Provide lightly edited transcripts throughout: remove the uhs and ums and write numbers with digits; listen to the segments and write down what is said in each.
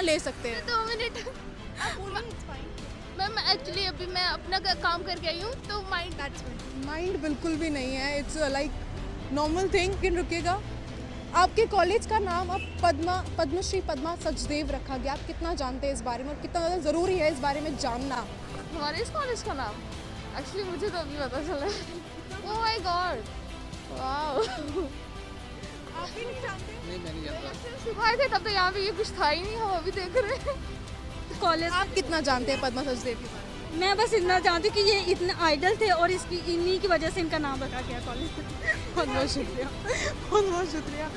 ले सकते हैं? 2 मिनट मैम, एक्चुअली अभी मैं अपना काम करके आई हूँ तो माइंड बिल्कुल भी नहीं है, इट्स लाइक नॉर्मल थिंग। लेकिन रुकिएगा, आपके कॉलेज का नाम अब पद्मश्री पद्मा सचदेव रखा गया, आप कितना जानते हैं इस बारे में और कितना ज़्यादा ज़रूरी है इस बारे में जानना? हमारे इस कॉलेज का नाम एक्चुअली मुझे तो अभी पता चला। Oh my God, wow. आप भी नहीं जानते? नहीं, मैं नहीं जानता। सिखाए थे तब तो यहाँ पे ये कुछ था ही नहीं, हम अभी देख रहे हैं। कॉलेज आप कितना जानते हैं पद्मा सचदेव के बारे में? मैं बस इतना जानती हूँ कि ये इतने आइडल थे और इसकी इन्हीं की वजह से इनका नाम रखा गया कॉलेज में। बहुत बहुत शुक्रिया, बहुत बहुत शुक्रिया।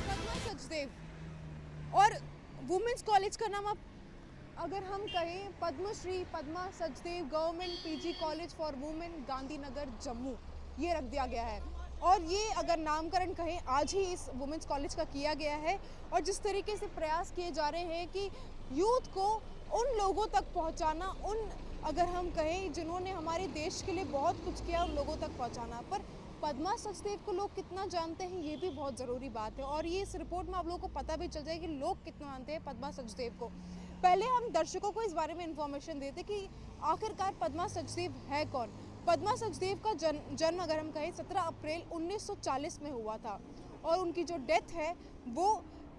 पद्मा सचदेव और वुमेंस कॉलेज का नाम, आप अगर हम कहें Padmashri Padma Sachdev government PG college for women Gandhinagar Jammu, ये रख दिया गया है। और ये अगर नामकरण कहें आज ही इस वुमेंस कॉलेज का किया गया है। और जिस तरीके से प्रयास किए जा रहे हैं कि यूथ को उन लोगों तक पहुंचाना, उन अगर हम कहें जिन्होंने हमारे देश के लिए बहुत कुछ किया, उन लोगों तक पहुंचाना। पर पद्मा सचदेव को लोग कितना जानते हैं ये भी बहुत ज़रूरी बात है। और ये इस रिपोर्ट में आप लोगों को पता भी चल जाए कि लोग कितना जानते हैं पद्मा सचदेव को। पहले हम दर्शकों को इस बारे में इंफॉर्मेशन देते कि आखिरकार पद्मा सचदेव है कौन। पद्मा सचदेव का जन्म अगर हम कहें 17 अप्रैल 1940 में हुआ था और उनकी जो डेथ है वो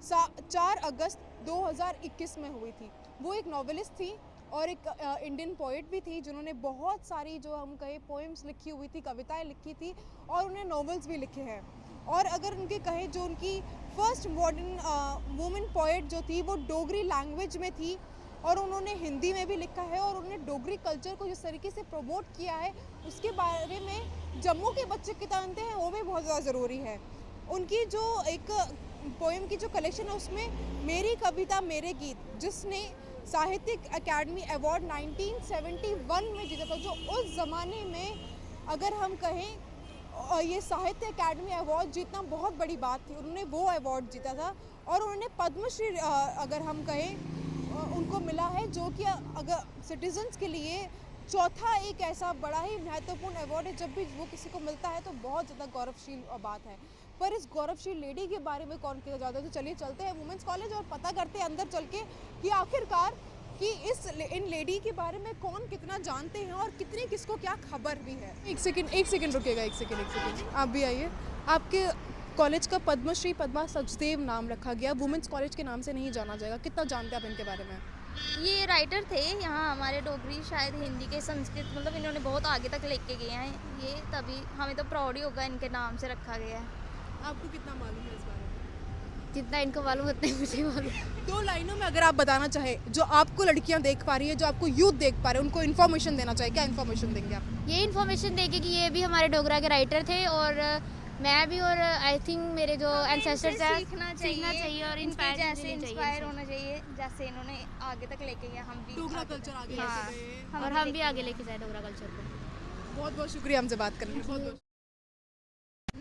4 अगस्त 2021 में हुई थी। वो एक नॉवेलिस्ट थी और एक इंडियन पोइट भी थी जिन्होंने बहुत सारी जो हम कहें पोएम्स लिखी हुई थी, कविताएं लिखी थी और उन्हें नॉवेल्स भी लिखे हैं। और अगर उनके कहें जो उनकी फर्स्ट मॉडर्न वुमेन पोइट जो थी वो डोगरी लैंग्वेज में थी और उन्होंने हिंदी में भी लिखा है और उन्होंने डोगरी कल्चर को जिस तरीके से प्रमोट किया है उसके बारे में जम्मू के बच्चे कितना जानते हैं वो भी बहुत ज़्यादा ज़रूरी है। उनकी जो एक पोएम की जो कलेक्शन है उसमें मेरी कविता मेरे गीत, जिसने साहित्यिक अकेडमी अवार्ड 1971 में जीता था, जो उस ज़माने में अगर हम कहें ये साहित्य अकेडमी अवार्ड जीतना बहुत बड़ी बात थी। उन्होंने वो अवार्ड जीता था और उन्होंने पद्मश्री अगर हम कहें उनको मिला है, जो कि अगर सिटीजन्स के लिए चौथा एक ऐसा बड़ा ही महत्वपूर्ण अवार्ड है। जब भी वो किसी को मिलता है तो बहुत ज़्यादा गौरवशील बात है। पर इस गौरवशील लेडी के बारे में कौन किया जाता है, तो चलिए चलते हैं वुमेंस कॉलेज और पता करते हैं अंदर चल के कि आखिरकार कि इन लेडी के बारे में कौन कितना जानते हैं और कितनी किसको क्या खबर भी है। एक सेकंड रुकिएगा, एक सेकंड आप भी आइए। आपके कॉलेज का पद्मश्री पद्मा सचदेव नाम रखा गया, वुमेंस कॉलेज के नाम से नहीं जाना जाएगा, कितना जानते हैं आप इनके बारे में? ये राइटर थे यहाँ हमारे, डोगरी शायद हिंदी के संस्कृत, मतलब इन्होंने बहुत आगे तक लेके गए हैं ये, तभी हमें तो प्राउड ही होगा इनके नाम से रखा गया है। आपको कितना मालूम है इस बारे में? जितना इनको मालूम उतना ही मुझे मालूम। 2 लाइनों में अगर आप बताना चाहें, जो आपको लड़कियां देख पा रही है, जो आपको यूथ देख पा रहे हैं, उनको इन्फॉर्मेशन देना चाहिए, क्या इन्फॉर्मेशन देंगे आप? ये इन्फॉर्मेशन देके कि ये भी हमारे डोगरा के राइटर थे और मैं भी, और आई थिंक मेरे जो एंसेस्टर्स हैं सीखना चाहिए और इंस्पायर होना चाहिए, जैसे इन्होंने आगे तक लेके गया, हम भी डोगरा कल्चर आगे हाँ, लेके गए। और हम भी आगे लेके जाए डोगरा कल्चर को। बहुत बहुत शुक्रिया हमसे बात करने के लिए।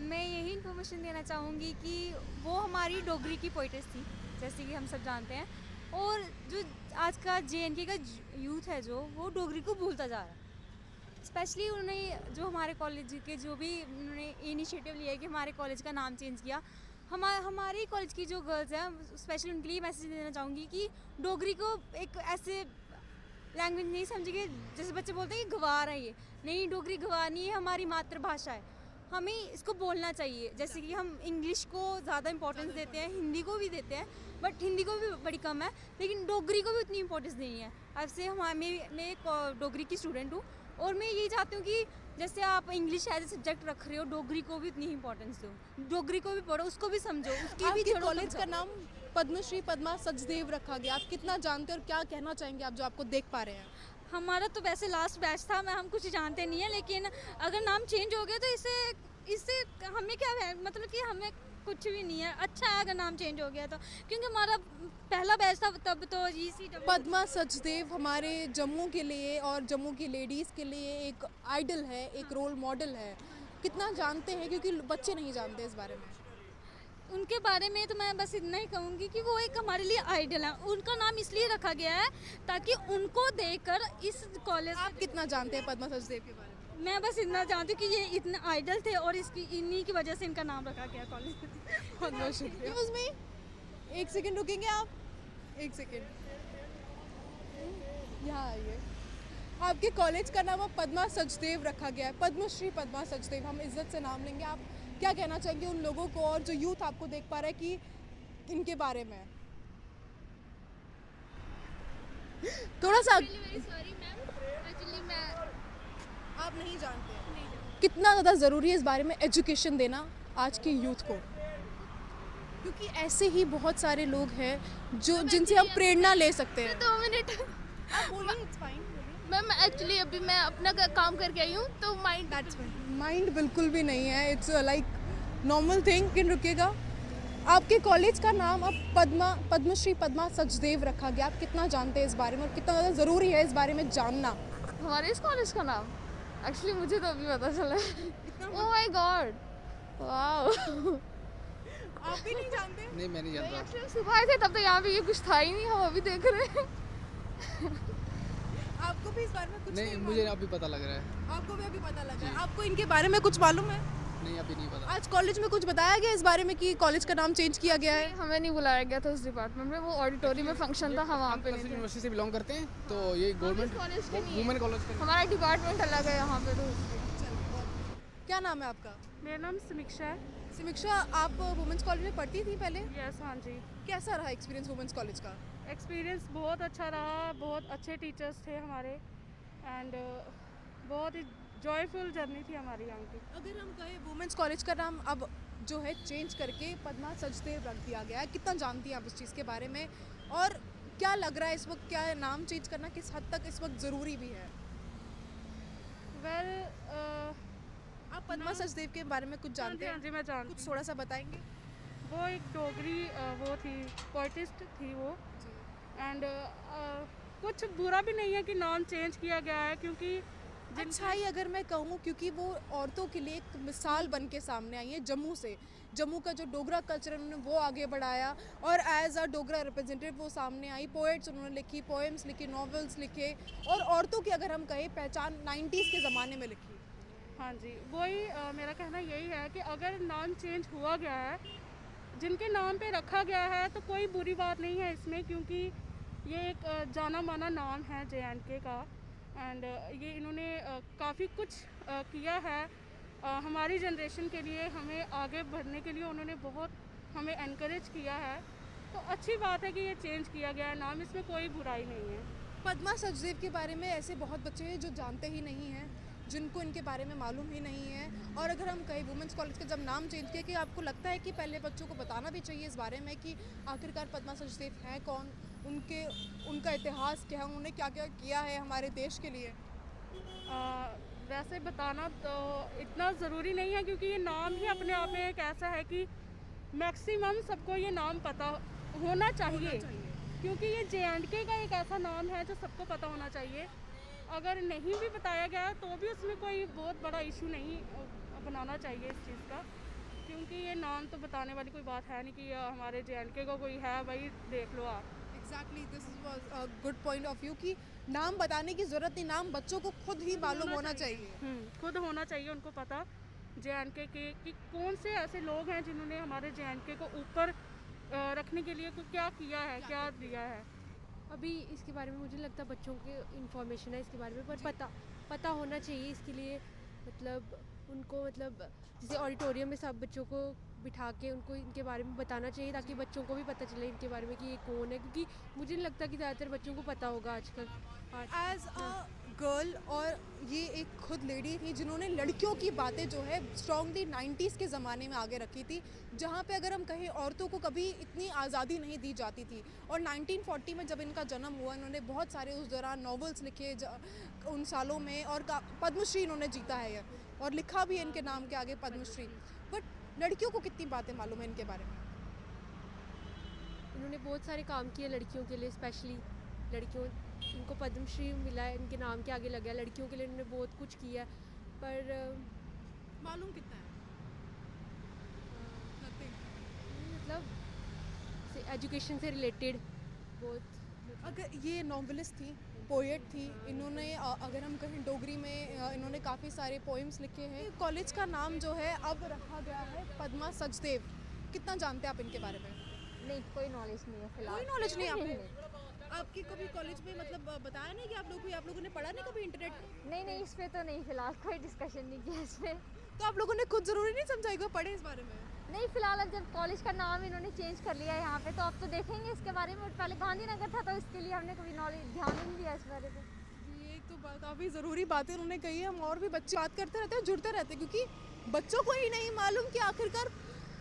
मैं यही इन्फॉर्मेशन देना चाहूँगी कि वो हमारी डोगरी की पोइटेस थी, जैसे कि हम सब जानते हैं। और जो आज का JNK का यूथ है जो वो डोगरी को भूलता जा रहा है। स्पेशली उन्होंने जो हमारे कॉलेज के जो भी उन्होंने इनिशिएटिव लिया है कि हमारे कॉलेज का नाम चेंज किया, हमारे कॉलेज की जो गर्ल्स हैं स्पेशली उनके लिए मैसेज देना चाहूँगी कि डोगरी को एक ऐसे लैंग्वेज नहीं समझिए जैसे बच्चे बोलते हैं कि गवार है, ये नहीं, डोगरी गवार नहीं है, हमारी मातृभाषा है, हमें इसको बोलना चाहिए। जैसे कि हम इंग्लिश को ज़्यादा इंपॉर्टेंस देते हैं, हिंदी को भी देते हैं, बट हिंदी को भी बड़ी कम है, लेकिन डोगरी को भी उतनी इंपॉर्टेंस नहीं है। अब से मैं एक डोगरी की स्टूडेंट हूँ और मैं यही चाहती हूँ कि जैसे आप इंग्लिश एज ए सब्जेक्ट रख रहे हो, डोगरी को भी उतनी इंपॉर्टेंस दो, डोगरी को भी पढ़ो, उसको भी समझो, उसकी भी आपके कॉलेज का नाम पद्मश्री पद्मा सचदेव रखा गया, आप कितना जानते हैं और क्या कहना चाहेंगे आप जो आपको देख पा रहे हैं? हमारा तो वैसे लास्ट बैच था, हम कुछ जानते नहीं है, लेकिन अगर नाम चेंज हो गया तो इससे हमें क्या है, मतलब कि हमें कुछ भी नहीं है, अच्छा है अगर नाम चेंज हो गया तो, क्योंकि हमारा पहला बैच था तब तो पद्मा सचदेव हमारे जम्मू के लिए और जम्मू की लेडीज़ के लिए एक आइडल है, एक रोल मॉडल है, कितना जानते हैं? क्योंकि बच्चे नहीं जानते इस बारे में। उनके बारे में तो मैं बस इतना ही कहूँगी कि वो एक हमारे लिए आइडल है, उनका नाम इसलिए रखा गया है ताकि उनको देखकर इस कॉलेज। आप कितना जानते हैं पद्मा सचदेव के बारे में? मैं बस इतना जानती हूँ कि ये इतने आइडल थे और इन्हीं की वजह से इनका नाम रखा गया कॉलेज में। बहुत बहुत शुक्रिया। उसमें एक सेकंड रुकेंगे आप? एक सेकेंड, यहाँ आइए। आपके कॉलेज का नाम अब पद्मा सचदेव रखा गया है, पद्मश्री पद्मा सचदेव, हम इज्जत से नाम लेंगे। आप क्या कहना चाहेंगे उन लोगों को और जो यूथ आपको देख पा रहा है कि इनके बारे में? थोड़ा सा सॉरी मैम, एक्चुअली मैं आप नहीं जानते कितना ज़्यादा ज़रूरी है इस बारे में एजुकेशन देना आज के यूथ को, क्योंकि ऐसे ही बहुत सारे लोग हैं जो जिनसे हम प्रेरणा ले सकते हैं। 2 मिनट मैम, एक्चुअली अभी मैं अपना काम करके आई हूँ तो माइंड बिल्कुल भी नहीं है, इट्स लाइक नॉर्मल थिंग। किन रुकेगा। आपके कॉलेज का नाम अब पद्मश्री पद्मा सचदेव रखा गया, आप कितना जानते हैं इस बारे में और कितना ज़्यादा ज़रूरी है इस बारे में जानना? हमारे इस कॉलेज का नाम एक्चुअली मुझे तो अभी पता चला है। Oh my God, wow. आप भी नहीं जानते? नहीं, मैं नहीं जानता। एक्चुअली सुबह आए थे तब तो यहाँ पे ये कुछ था ही नहीं, हम अभी देख रहे हैं। आपको भी इस बारे में कुछ नहीं, मुझे अभी पता लग रहा है। आपको भी अभी पता लगा है? आपको इनके बारे में कुछ मालूम है? नहीं, अभी नहीं पता। आज कॉलेज में कुछ बताया गया इस बारे में कि कॉलेज का नाम चेंज किया गया है? हमें नहीं बुलाया गया था उस डिपार्टमेंट में, वो ऑडिटोरियम में फंक्शन था, हम वहाँ पे नहीं थे। यूनिवर्सिटी से बिलोंग करते हैं तो ये गवर्नमेंट कॉलेज के नहीं वुमेन कॉलेज का हमारा डिपार्टमेंट अलग है यहाँ पे। तो क्या नाम है आपका? मेरा नाम समीक्षा है। समीक्षा, आप वुमेंस कॉलेज में पढ़ती थी पहले? यस, हाँ जी। कैसा रहा एक्सपीरियंस वुमेंस कॉलेज का? एक्सपीरियंस बहुत अच्छा रहा, बहुत अच्छे टीचर्स थे हमारे एंड बहुत ही जॉयफुल जर्नी थी हमारी यहाँ की। अगर हम कहें वुमेंस कॉलेज का नाम अब जो है चेंज करके पद्मा सचदेव रख दिया गया है, कितना जानती हैं आप इस चीज़ के बारे में और क्या लग रहा है इस वक्त, क्या नाम चेंज करना किस हद तक इस वक्त ज़रूरी भी है? वेल आप पद्मा सचदेव के बारे में कुछ जानते हैं? हाँ जी, मैं जानती कुछ हूँ। थोड़ा सा बताएंगे? वो एक डोगरी वो थी, पोइटिस्ट थी वो एंड कुछ बुरा भी नहीं है कि नाम चेंज किया गया है, क्योंकि अच्छाई अगर मैं कहूँ, क्योंकि वो औरतों के लिए एक मिसाल बन के सामने आई है जम्मू से। जम्मू का जो डोगरा कल्चर उन्होंने वो आगे बढ़ाया और एज अ डोगरा रिप्रेजेंटेटिव वो सामने आई। पोएट्स उन्होंने लिखी, पोएम्स लिखी, नॉवेल्स लिखे और औरतों की अगर हम कहें पहचान 90s के ज़माने में लिखी। हाँ जी, वही मेरा कहना यही है कि अगर नाम चेंज हुआ गया है, जिनके नाम पे रखा गया है, तो कोई बुरी बात नहीं है इसमें, क्योंकि ये एक जाना माना नाम है JNK का एंड ये इन्होंने काफ़ी कुछ किया है हमारी जनरेशन के लिए, हमें आगे बढ़ने के लिए उन्होंने बहुत हमें एनकरेज किया है। तो अच्छी बात है कि ये चेंज किया गया है नाम, इसमें कोई बुराई नहीं है। पद्मा सचदेव के बारे में ऐसे बहुत बच्चे हैं जो जानते ही नहीं हैं, जिनको इनके बारे में मालूम ही नहीं है। और अगर हम कहें वुमेंस कॉलेज का जब नाम चेंज किया, कि आपको लगता है कि पहले बच्चों को बताना भी चाहिए इस बारे में कि आखिरकार पद्मा सचदेव हैं कौन, उनका इतिहास क्या है, उन्होंने क्या क्या किया है हमारे देश के लिए? वैसे बताना तो इतना ज़रूरी नहीं है, क्योंकि ये नाम ही अपने आप में एक ऐसा है कि मैक्सिमम सबको ये नाम पता होना चाहिए, क्योंकि ये JNK का एक ऐसा नाम है जो सबको पता होना चाहिए। अगर नहीं भी बताया गया तो भी उसमें कोई बहुत बड़ा इशू नहीं बनाना चाहिए इस चीज़ का, क्योंकि ये नाम तो बताने वाली कोई बात है नहीं कि हमारे JNK का कोई है, भाई देख लो आप। Exactly, this was a good point of view कि नाम बताने की ज़रूरत नहीं, नाम बच्चों को खुद ही मालूम होना चाहिए। खुद होना चाहिए उनको पता JNK के कि कौन से ऐसे लोग हैं जिन्होंने हमारे JNK को ऊपर रखने के लिए क्या किया है, क्या दिया है। अभी इसके बारे में मुझे लगता है बच्चों के इन्फॉर्मेशन है इसके बारे में, पर पता होना चाहिए इसके लिए। मतलब उनको, मतलब जैसे ऑडिटोरियम में सब बच्चों को बिठा के उनको इनके बारे में बताना चाहिए, ताकि बच्चों को भी पता चले इनके बारे में कि ये कौन है, क्योंकि मुझे नहीं लगता कि ज़्यादातर बच्चों को पता होगा आजकल। एज अ गर्ल, और ये एक खुद लेडी थी जिन्होंने लड़कियों की बातें जो है स्ट्रांगली 90s के ज़माने में आगे रखी थी, जहाँ पे अगर हम कहें औरतों को कभी इतनी आज़ादी नहीं दी जाती थी। और 1940 में जब इनका जन्म हुआ, इन्होंने बहुत सारे उस दौरान नॉवेल्स लिखे उन सालों में, और पद्मश्री इन्होंने जीता है और लिखा भी है इनके नाम के आगे पद्मश्री। बट लड़कियों को कितनी बातें मालूम है इनके बारे में? इन्होंने बहुत सारे काम किए लड़कियों के लिए, स्पेशली लड़कियों, इनको पद्मश्री मिला है, इनके नाम के आगे लगा है। लड़कियों के लिए इन्होंने बहुत कुछ किया, पर मालूम कितना है? मतलब एजुकेशन से रिलेटेड बहुत। अगर ये नॉवेलिस्ट थी, पोएट थी, इन्होंने अगर हम कहें डोगरी में इन्होंने काफ़ी सारे पोएम्स लिखे हैं। कॉलेज का नाम जो है अब रखा गया है पद्मा सचदेव, कितना जानते हैं आप इनके बारे में? नहीं, कोई नॉलेज नहीं है फिलहाल। कोई नॉलेज नहीं है आपको? आपकी कभी कॉलेज में मतलब बताया नहीं कि आप लोगों ने पढ़ा नहीं कभी इंटरनेट? नहीं नहीं, इस पे तो नहीं, फिलहाल कोई डिस्कशन नहीं किया इस पे। तो आप लोगों ने खुद ज़रूरी नहीं समझा कि पढ़े इस बारे में? नहीं, फिलहाल अब जब कॉलेज का नाम इन्होंने चेंज कर लिया है यहाँ पे, तो अब तो देखेंगे इसके बारे में। पहले गांधीनगर था तो इसके लिए हमने कभी नॉलेज ध्यान ही नहीं दिया इस बारे में। ये तो काफ़ी ज़रूरी बातें उन्होंने कही है। हम और भी बच्चे बात करते रहते हैं, जुड़ते रहते हैं, क्योंकि बच्चों को ही नहीं मालूम कि आखिरकार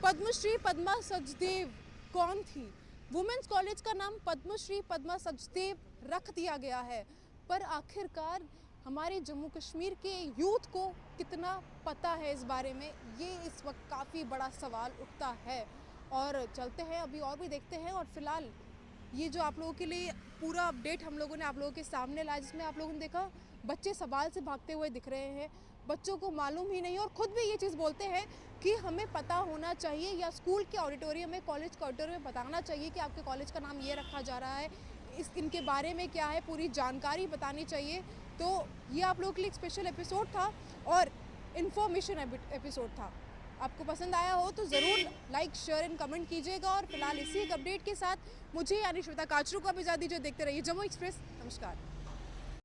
पद्मश्री पद्मा सचदेव कौन थी। वुमेंस कॉलेज का नाम पद्मश्री पद्मा सचदेव रख दिया गया है, पर आखिरकार हमारे जम्मू कश्मीर के यूथ को कितना पता है इस बारे में, ये इस वक्त काफ़ी बड़ा सवाल उठता है। और चलते हैं अभी और भी देखते हैं। और फिलहाल ये जो आप लोगों के लिए पूरा अपडेट हम लोगों ने आप लोगों के सामने लाया, जिसमें आप लोगों ने देखा बच्चे सवाल से भागते हुए दिख रहे हैं, बच्चों को मालूम ही नहीं, और ख़ुद भी ये चीज़ बोलते हैं कि हमें पता होना चाहिए, या स्कूल के ऑडिटोरियम में, कॉलेज के ऑडिटोरियम में बताना चाहिए कि आपके कॉलेज का नाम ये रखा जा रहा है, इनके बारे में क्या है, पूरी जानकारी बतानी चाहिए। तो ये आप लोगों के लिए एक स्पेशल एपिसोड था और इन्फॉर्मेशन एपिसोड था। आपको पसंद आया हो तो ज़रूर लाइक, शेयर एंड कमेंट कीजिएगा। और फिलहाल इसी एक अपडेट के साथ मुझे यानी श्वेता काचरू को भी इजाज़त दीजिए। देखते रहिए जम्मू एक्सप्रेस। नमस्कार।